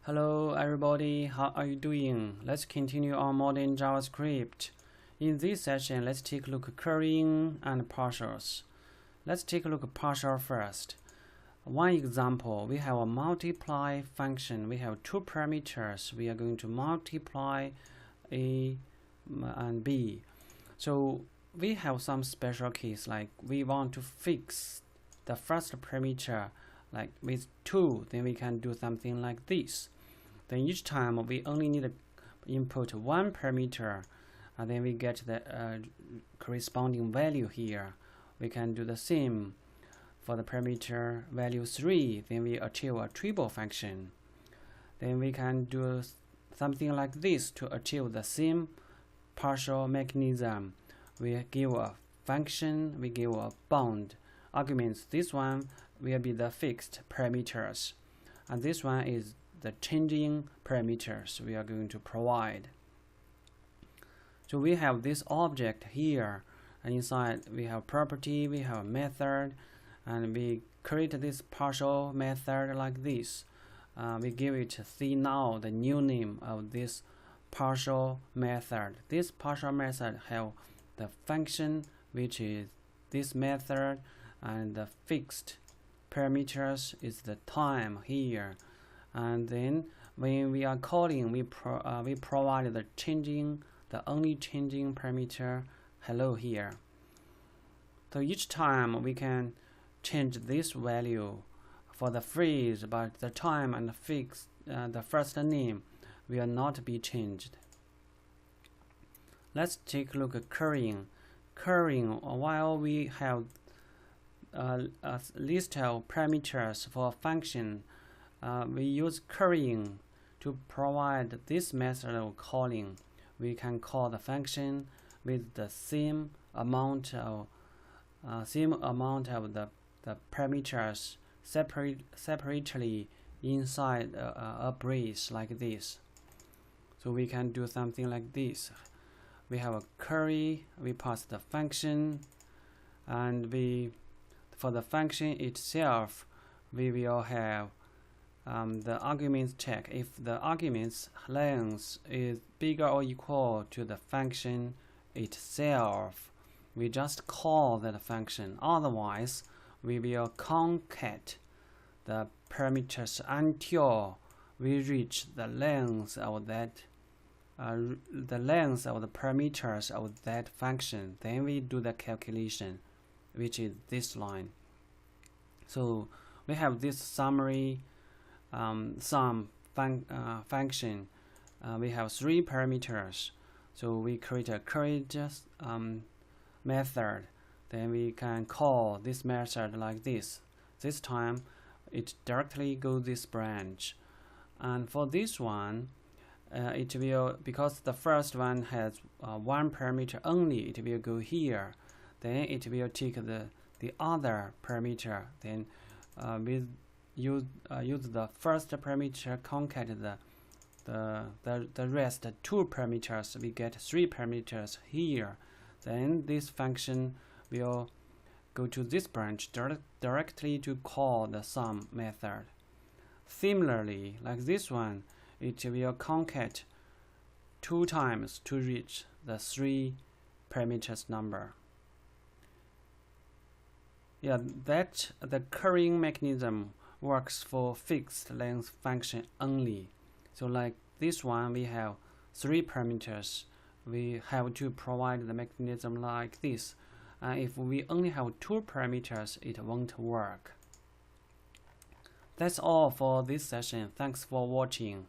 Hello everybody, how are you doing? Let's continue our modern JavaScript. In this session, let's take a look at currying and partials. Let's take a look at partial first. One example, we have a multiply function. We have two parameters. We are going to multiply A and B. So we have some special case, like we want to fix the first parameter like with 2, then we can do something like this. Then each time we only need to input one parameter, and then we get the corresponding value here. We can do the same for the parameter value 3, then we achieve a triple function. Then we can do something like this to achieve the same partial mechanism. We give a function, we give a bound arguments. This one will be the fixed parameters, and this one is the changing parameters we are going to provide. So we have this object here, and inside we have property, we have a method, and we create this partial method like this. We give it see now the new name of this partial method. This partial method have the function, which is this method, and the fixed parameters is the time here. And then when we are calling, we provide the only changing parameter hello here. So each time we can change this value for the phrase, but the time and the first name will not be changed. Let's take a look at currying. While we have a list of parameters for a function, we use currying to provide this method of calling. We can call the function with the same amount of the parameters separately inside a brace like this. So we can do something like this. We have a curry, we pass the function, and for the function itself, we will have the arguments check. If the argument's length is bigger or equal to the function itself, we just call that function. Otherwise, we will concat the parameters until we reach the length of that the parameters of that function. Then we do the calculation, which is this line. So we have this summary sum function. We have 3 parameters, so we create a curry method. Then we can call this method like this. This time it directly goes this branch, and for this one it will, because the first one has one parameter only, it will go here. Then it will take the other parameter. Then use the first parameter, concat the rest 2 parameters. We get 3 parameters here. Then this function will go to this branch directly to call the sum method. Similarly, like this one, it will concat 2 times to reach the 3 parameters number. Yeah, that the currying mechanism works for fixed length function only. So like this one, we have 3 parameters. We have to provide the mechanism like this. If we only have 2 parameters, it won't work. That's all for this session. Thanks for watching.